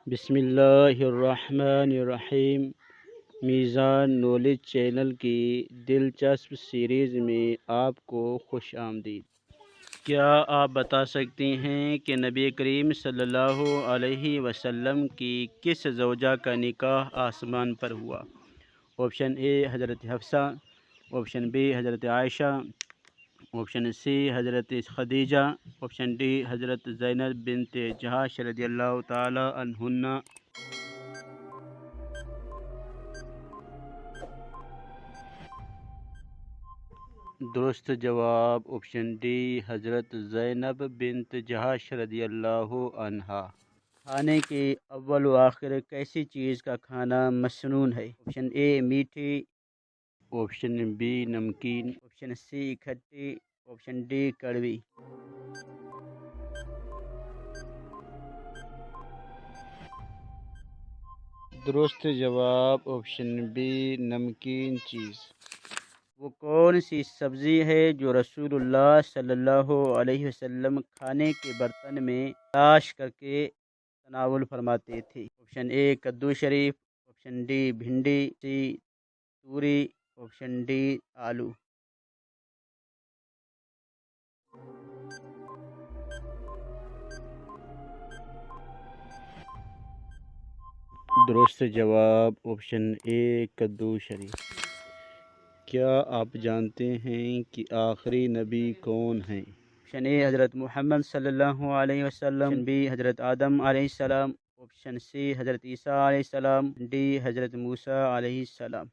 بسم اللہ الرحمن الرحیم۔ میزان نالج چینل کی دلچسپ سیریز میں آپ کو خوش آمدید۔ کیا آپ بتا سکتے ہیں کہ نبی کریم صلی اللہ علیہ وسلم کی کس زوجہ کا نکاح آسمان پر ہوا؟ آپشن اے حضرت حفصہ، آپشن بی حضرت عائشہ، آپشن سی حضرت خدیجہ، آپشن ڈی حضرت زینب بنت جہش رضی اللہ تعالی عنہن۔ درست جواب آپشن ڈی حضرت زینب بنت جہش رضی اللہ عنہا۔ کھانے کے اول و آخر کیسی چیز کا کھانا مسنون ہے؟ آپشن اے میٹھی، آپشن بی نمکین، آپشن سی کھٹی، آپشن ڈی کڑوی۔ درست جواب آپشن بی نمکین چیز۔ وہ کون سی سبزی ہے جو رسول اللہ صلی اللہ علیہ وسلم کھانے کے برتن میں تلاش کر کے تناول فرماتے تھے؟ آپشن اے کدو شریف، آپشن ڈی بھنڈی، سی توری، آپشن ڈی آلو۔ درست جواب آپشن اے کدو شریف۔ کیا آپ جانتے ہیں کہ آخری نبی کون ہیں؟ آپشن اے حضرت محمد صلی اللہ علیہ وسلم، آپشن بی حضرت آدم علیہ السلام، آپشن سی حضرت عیسیٰ علیہ السلام، ڈی حضرت موسیٰ علیہ السلام۔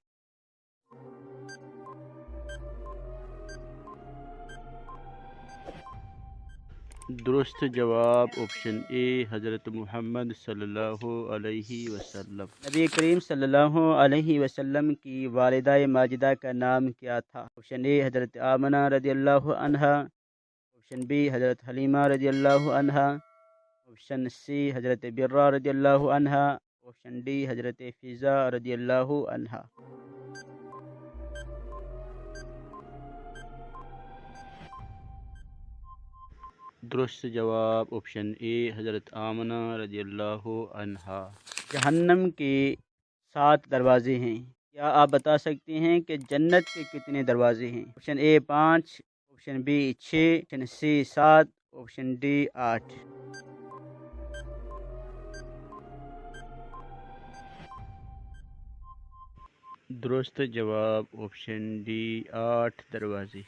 درست جواب آپشن اے حضرت محمد صلی اللہ علیہ وسلم۔ نبی کریم صلی اللہ علیہ وسلم کی والدہ ماجدہ کا نام کیا تھا؟ آپشن اے حضرت آمنہ رضی اللہ عنہا، آپشن بی حضرت حلیمہ رضی اللہ عنہا، آپشن سی حضرت برہ رضی اللہ عنہا، آپشن ڈی حضرت فضہ رضی اللہ عنہا۔ درست جواب آپشن اے حضرت آمنہ رضی اللہ عنہا۔ جہنم کے 7 دروازے ہیں، کیا آپ بتا سکتے ہیں کہ جنت کے کتنے دروازے ہیں؟ Option A 5، option B 6، option C 7، option D 8۔ درست جواب آپشن ڈی 8 دروازے۔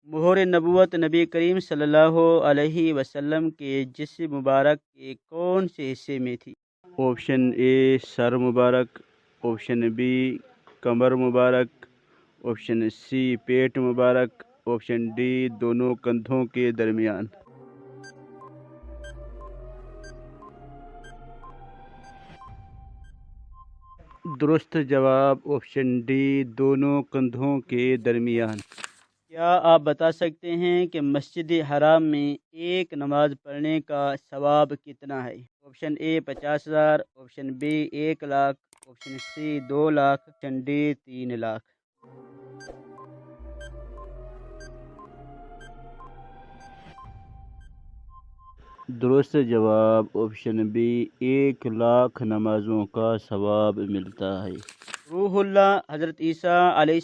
مہر نبوت نبی کریم صلی اللہ علیہ وسلم کے جسم مبارک کے کون سے حصے میں تھی؟ آپشن اے سر مبارک، آپشن بی کمر مبارک، آپشن سی پیٹ مبارک، آپشن ڈی دونوں کندھوں کے درمیان۔ درست جواب آپشن ڈی دونوں کندھوں کے درمیان۔ کیا آپ بتا سکتے ہیں کہ مسجد حرام میں ایک نماز پڑھنے کا ثواب کتنا ہے؟ Option A 50,000، option B 1 lakh, option C 2 lakh, option D 3 lakh. درست جواب آپشن بی 1 لاکھ نمازوں کا ثواب ملتا ہے۔ روح اللہ حضرت عیسیٰ علیہ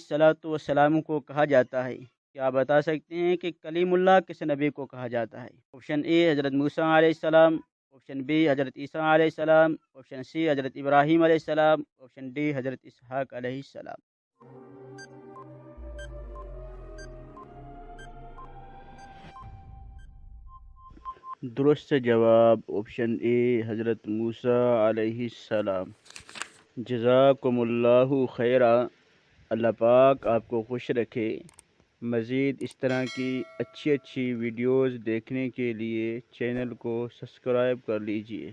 السلام کو کہا جاتا ہے، کیا آپ بتا سکتے ہیں کہ کلیم اللہ کس نبی کو کہا جاتا ہے؟ آپشن اے حضرت موسیٰ علیہ السلام، آپشن بی حضرت عیسیٰ علیہ السلام، آپشن سی حضرت ابراہیم علیہ السلام، آپشن ڈی حضرت اسحاق علیہ السلام۔ درست جواب آپشن اے حضرت موسیٰ علیہ السلام۔ جزاکم اللہ خیرا۔ اللہ پاک آپ کو خوش رکھے۔ مزید اس طرح کی اچھی ویڈیوز دیکھنے کے لیے چینل کو سبسکرائب کر لیجئے۔